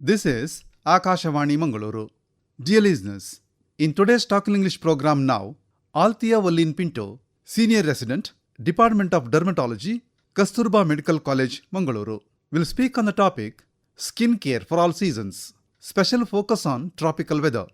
This is Akashavani Mangalore. Dear listeners, in today's Talking English program now, Althea Valeen Pinto, Senior Resident, Department of Dermatology, Kasturba Medical College, Mangalore, will speak on the topic Skin Care for All Seasons, special focus on tropical weather.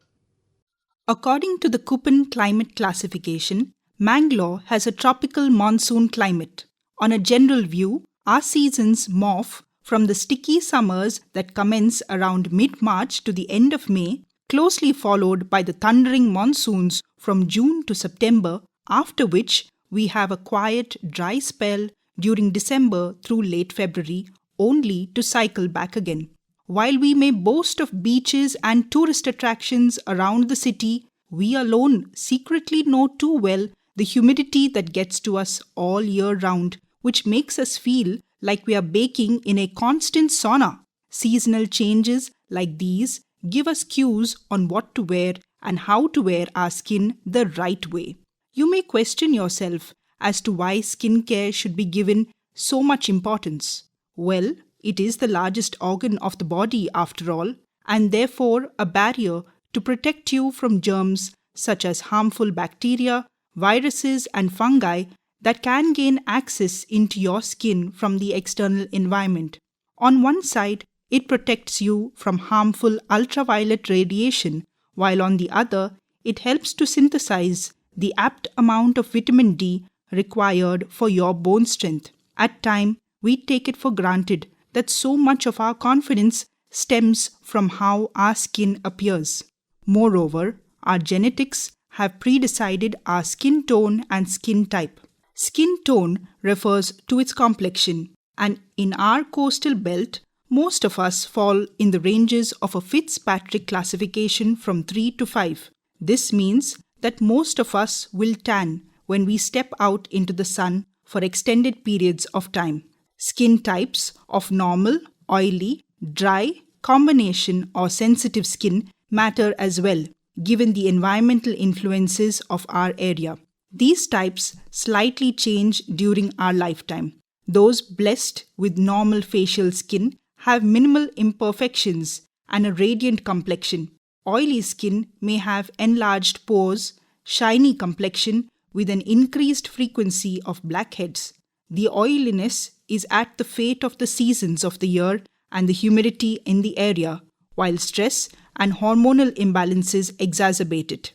According to the Köppen climate classification, Mangalore has a tropical monsoon climate. On a general view, our seasons morph from the sticky summers that commence around mid-March to the end of May, closely followed by the thundering monsoons from June to September, after which we have a quiet, dry spell during December through late February, only to cycle back again. While we may boast of beaches and tourist attractions around the city, we alone secretly know too well the humidity that gets to us all year round, which makes us feel like we are baking in a constant sauna. Seasonal changes like these give us cues on what to wear and how to wear our skin the right way. You may question yourself as to why skincare should be given so much importance. Well, it is the largest organ of the body after all, and therefore a barrier to protect you from germs such as harmful bacteria, viruses, and fungi that can gain access into your skin from the external environment. On one side, it protects you from harmful ultraviolet radiation, while on the other, it helps to synthesize the apt amount of vitamin D required for your bone strength. At times, we take it for granted that so much of our confidence stems from how our skin appears. Moreover, our genetics have predecided our skin tone and skin type. Skin tone refers to its complexion, and in our coastal belt, most of us fall in the ranges of a Fitzpatrick classification from 3 to 5. This means that most of us will tan when we step out into the sun for extended periods of time. Skin types of normal, oily, dry, combination, or sensitive skin matter as well, given the environmental influences of our area. These types slightly change during our lifetime. Those blessed with normal facial skin have minimal imperfections and a radiant complexion. Oily skin may have enlarged pores, shiny complexion with an increased frequency of blackheads. The oiliness is at the fate of the seasons of the year and the humidity in the area, while stress and hormonal imbalances exacerbate it.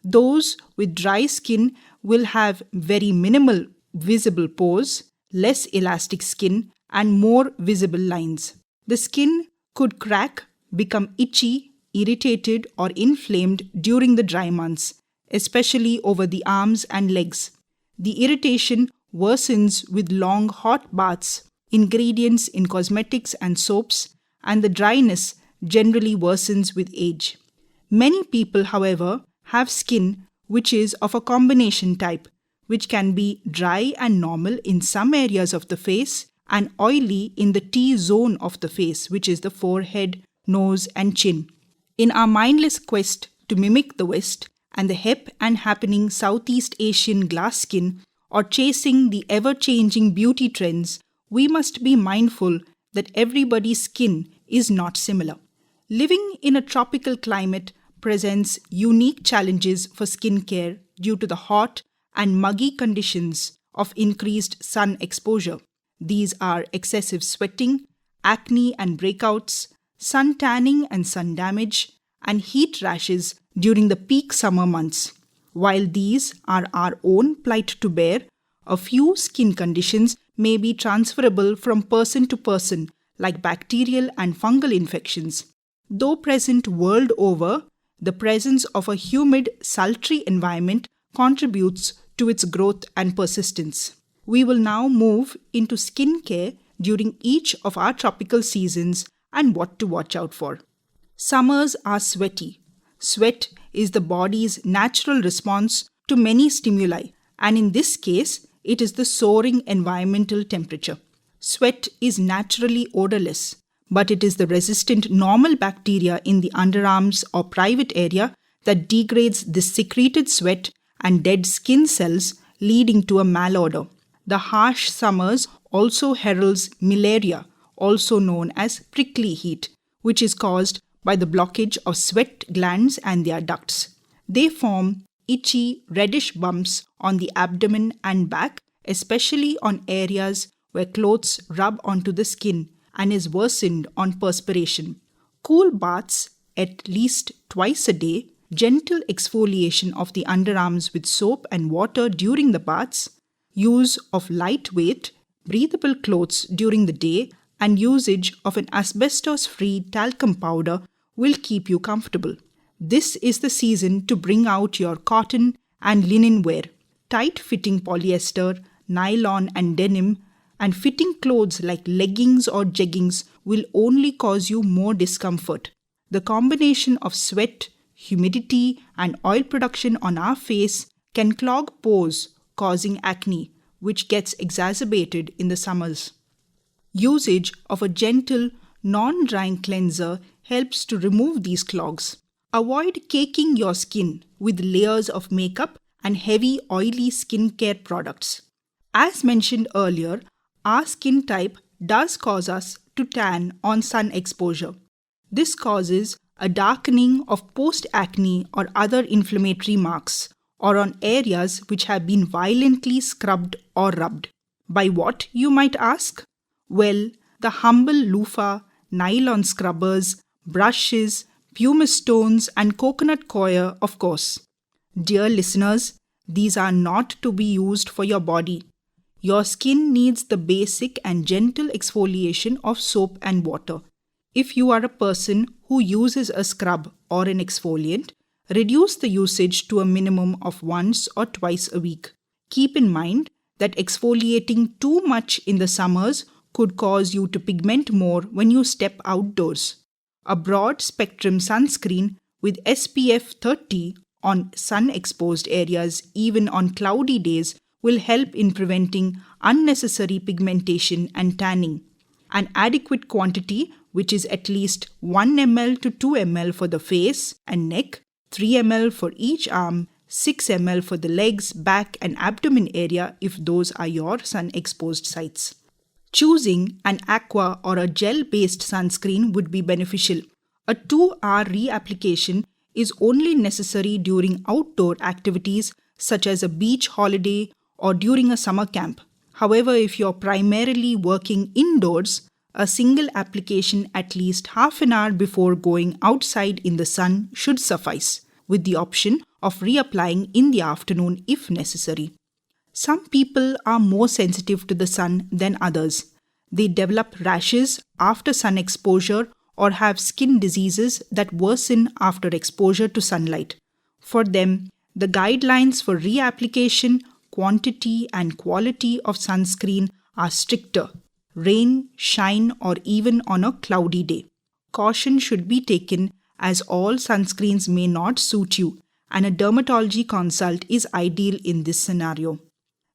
Those with dry skin will have very minimal visible pores, less elastic skin, and more visible lines. The skin could crack, become itchy, irritated, or inflamed during the dry months, especially over the arms and legs. The irritation worsens with long hot baths, ingredients in cosmetics and soaps, and the dryness generally worsens with age. Many people, however, have skin which is of a combination type, which can be dry and normal in some areas of the face and oily in the T-zone of the face, which is the forehead, nose, and chin. In our mindless quest to mimic the West and the hip and happening Southeast Asian glass skin, or chasing the ever-changing beauty trends, we must be mindful that everybody's skin is not similar. Living in a tropical climate presents unique challenges for skincare due to the hot and muggy conditions of increased sun exposure. These are excessive sweating, acne and breakouts, sun tanning and sun damage, and heat rashes during the peak summer months. While these are our own plight to bear, a few skin conditions may be transferable from person to person, like bacterial and fungal infections. Though present world over, the presence of a humid, sultry environment contributes to its growth and persistence. We will now move into skin care during each of our tropical seasons and what to watch out for. Summers are sweaty. Sweat is the body's natural response to many stimuli, and in this case, it is the soaring environmental temperature. Sweat is naturally odorless, but it is the resistant normal bacteria in the underarms or private area that degrades this secreted sweat and dead skin cells, leading to a malodor. The harsh summers also heralds malaria, also known as prickly heat, which is caused by the blockage of sweat glands and their ducts. They form itchy, reddish bumps on the abdomen and back, especially on areas where clothes rub onto the skin, and is worsened on perspiration. Cool baths at least twice a day, gentle exfoliation of the underarms with soap and water during the baths, use of lightweight, breathable clothes during the day, and usage of an asbestos-free talcum powder will keep you comfortable. This is the season to bring out your cotton and linen wear. Tight-fitting polyester, nylon and denim, and fitting clothes like leggings or jeggings will only cause you more discomfort. The combination of sweat, humidity, and oil production on our face can clog pores, causing acne, which gets exacerbated in the summers. Usage of a gentle, non-drying cleanser helps to remove these clogs. Avoid caking your skin with layers of makeup and heavy oily skincare products. As mentioned earlier, our skin type does cause us to tan on sun exposure. This causes a darkening of post-acne or other inflammatory marks, or on areas which have been violently scrubbed or rubbed. By what, you might ask? Well, the humble loofah, nylon scrubbers, brushes, pumice stones, and coconut coir, of course. Dear listeners, these are not to be used for your body. Your skin needs the basic and gentle exfoliation of soap and water. If you are a person who uses a scrub or an exfoliant, reduce the usage to a minimum of once or twice a week. Keep in mind that exfoliating too much in the summers could cause you to pigment more when you step outdoors. A broad-spectrum sunscreen with SPF 30 on sun-exposed areas, even on cloudy days, will help in preventing unnecessary pigmentation and tanning. An adequate quantity, which is at least 1 ml to 2 ml for the face and neck, 3 ml for each arm, 6 ml for the legs, back and abdomen area if those are your sun-exposed sites. Choosing an aqua or a gel-based sunscreen would be beneficial. A 2-hour reapplication is only necessary during outdoor activities such as a beach holiday or during a summer camp. However, if you're primarily working indoors, a single application at least half an hour before going outside in the sun should suffice, with the option of reapplying in the afternoon if necessary. Some people are more sensitive to the sun than others. They develop rashes after sun exposure or have skin diseases that worsen after exposure to sunlight. For them, the guidelines for reapplication, quantity and quality of sunscreen are stricter, rain, shine, or even on a cloudy day. Caution should be taken as all sunscreens may not suit you, and a dermatology consult is ideal in this scenario.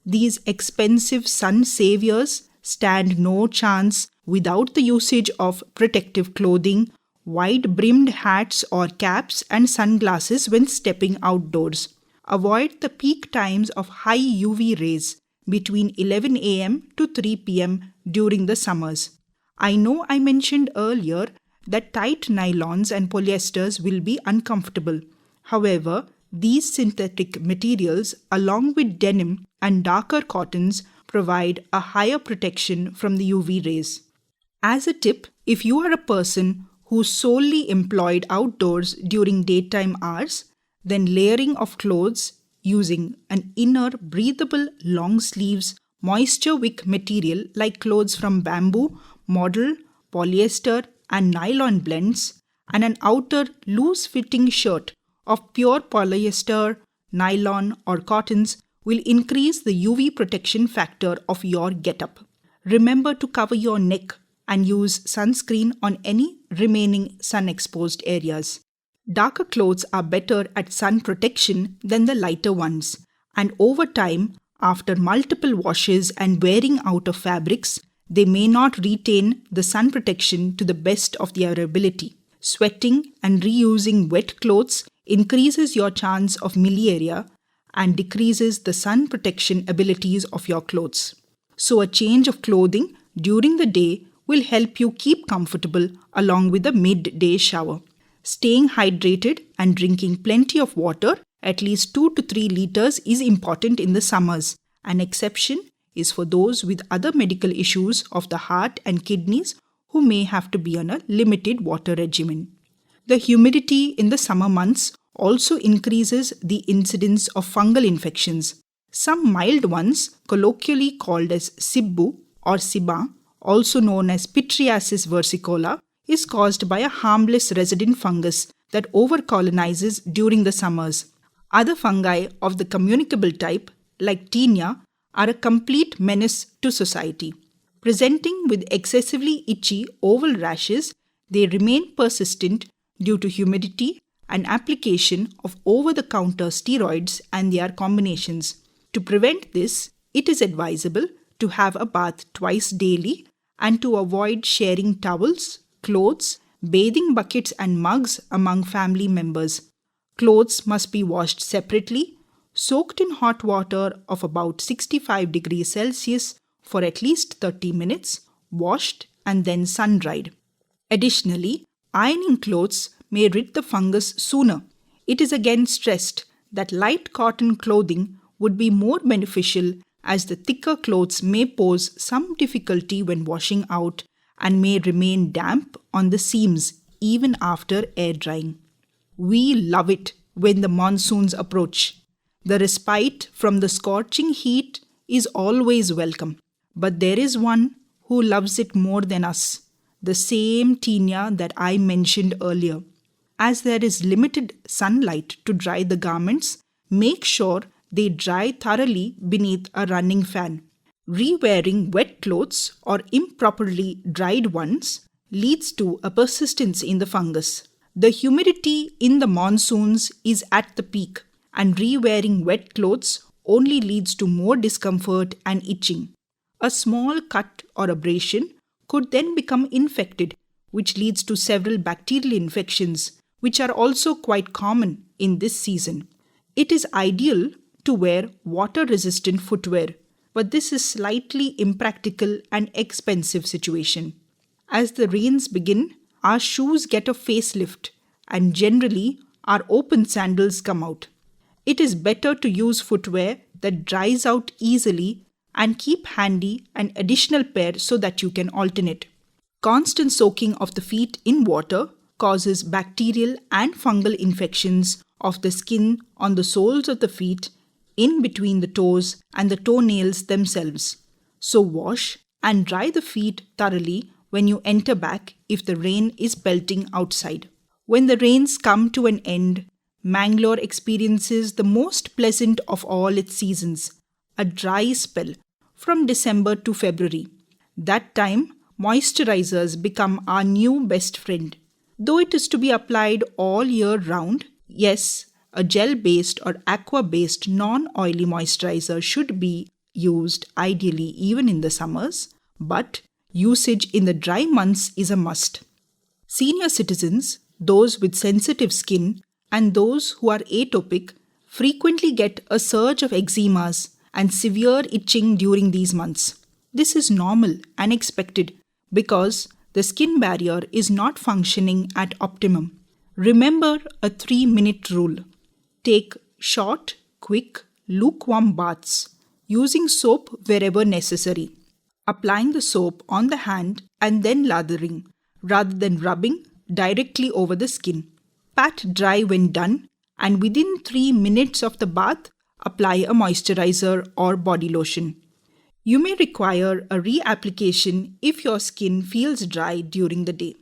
These expensive sun saviors stand no chance without the usage of protective clothing, wide-brimmed hats or caps, and sunglasses when stepping outdoors. Avoid the peak times of high UV rays between 11 a.m. to 3 p.m. during the summers. I know I mentioned earlier that tight nylons and polyesters will be uncomfortable. However, these synthetic materials, along with denim and darker cottons, provide a higher protection from the UV rays. As a tip, if you are a person who's solely employed outdoors during daytime hours, then layering of clothes using an inner breathable long sleeves moisture wick material like clothes from bamboo, modal, polyester and nylon blends, and an outer loose fitting shirt of pure polyester, nylon or cottons will increase the UV protection factor of your getup. Remember to cover your neck and use sunscreen on any remaining sun-exposed areas. Darker clothes are better at sun protection than the lighter ones, and over time, after multiple washes and wearing out of fabrics, they may not retain the sun protection to the best of their ability. Sweating and reusing wet clothes increases your chance of miliaria and decreases the sun protection abilities of your clothes. So a change of clothing during the day will help you keep comfortable along with a midday shower. Staying hydrated and drinking plenty of water, at least 2 to 3 liters, is important in the summers. An exception is for those with other medical issues of the heart and kidneys who may have to be on a limited water regimen. The humidity in the summer months also increases the incidence of fungal infections. Some mild ones, colloquially called as sibbu or siba, also known as Pityriasis versicolor, is caused by a harmless resident fungus that overcolonizes during the summers. Other fungi of the communicable type, like tinea, are a complete menace to society. Presenting with excessively itchy oval rashes, they remain persistent due to humidity and application of over-the-counter steroids and their combinations. To prevent this, it is advisable to have a bath twice daily and to avoid sharing towels, clothes, bathing buckets and mugs among family members. Clothes must be washed separately, soaked in hot water of about 65 degrees Celsius for at least 30 minutes, washed and then sun-dried. Additionally, ironing clothes may rid the fungus sooner. It is again stressed that light cotton clothing would be more beneficial as the thicker clothes may pose some difficulty when washing out and may remain damp on the seams even after air drying. We love it when the monsoons approach. The respite from the scorching heat is always welcome, but there is one who loves it more than us, the same tinea that I mentioned earlier. As there is limited sunlight to dry the garments, make sure they dry thoroughly beneath a running fan. Re-wearing wet clothes or improperly dried ones leads to a persistence in the fungus. The humidity in the monsoons is at the peak, and re-wearing wet clothes only leads to more discomfort and itching. A small cut or abrasion could then become infected, which leads to several bacterial infections, which are also quite common in this season. It is ideal to wear water-resistant footwear, but this is slightly impractical and expensive situation. As the rains begin, our shoes get a facelift and generally our open sandals come out. It is better to use footwear that dries out easily and keep handy an additional pair so that you can alternate. Constant soaking of the feet in water causes bacterial and fungal infections of the skin on the soles of the feet, in between the toes and the toenails themselves. So wash and dry the feet thoroughly when you enter back if the rain is pelting outside. When the rains come to an end, Mangalore experiences the most pleasant of all its seasons, a dry spell from December to February. That time, moisturizers become our new best friend. Though it is to be applied all year round, yes, a gel-based or aqua-based non-oily moisturizer should be used ideally even in the summers, but usage in the dry months is a must. Senior citizens, those with sensitive skin, and those who are atopic frequently get a surge of eczemas and severe itching during these months. This is normal and expected because the skin barrier is not functioning at optimum. Remember a 3-minute rule. Take short, quick, lukewarm baths, using soap wherever necessary. Applying the soap on the hand and then lathering, rather than rubbing directly over the skin. Pat dry when done, and within 3 minutes of the bath, apply a moisturizer or body lotion. You may require a reapplication if your skin feels dry during the day.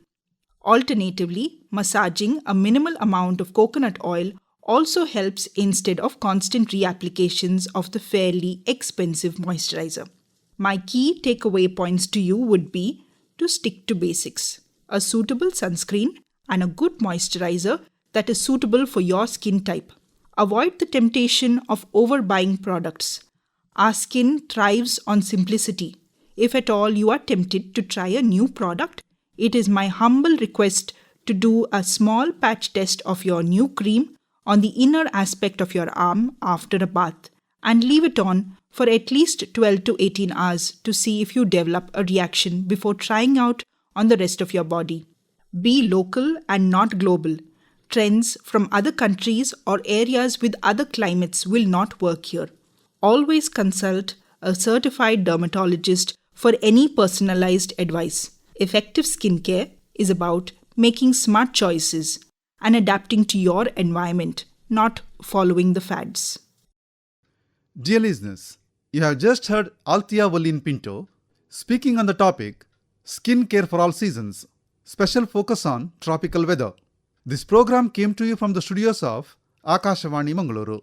Alternatively, massaging a minimal amount of coconut oil also helps instead of constant reapplications of the fairly expensive moisturizer. My key takeaway points to you would be to stick to basics. A suitable sunscreen and a good moisturizer that is suitable for your skin type. Avoid the temptation of overbuying products. Our skin thrives on simplicity. If at all you are tempted to try a new product, it is my humble request to do a small patch test of your new cream on the inner aspect of your arm after a bath and leave it on for at least 12 to 18 hours to see if you develop a reaction before trying out on the rest of your body. Be local and not global. Trends from other countries or areas with other climates will not work here. Always consult a certified dermatologist for any personalized advice. Effective skincare is about making smart choices and adapting to your environment, not following the fads. Dear listeners, you have just heard Althea Valeen Pinto speaking on the topic Skin Care for All Seasons, special focus on tropical weather. This program came to you from the studios of Akashavani Mangalore.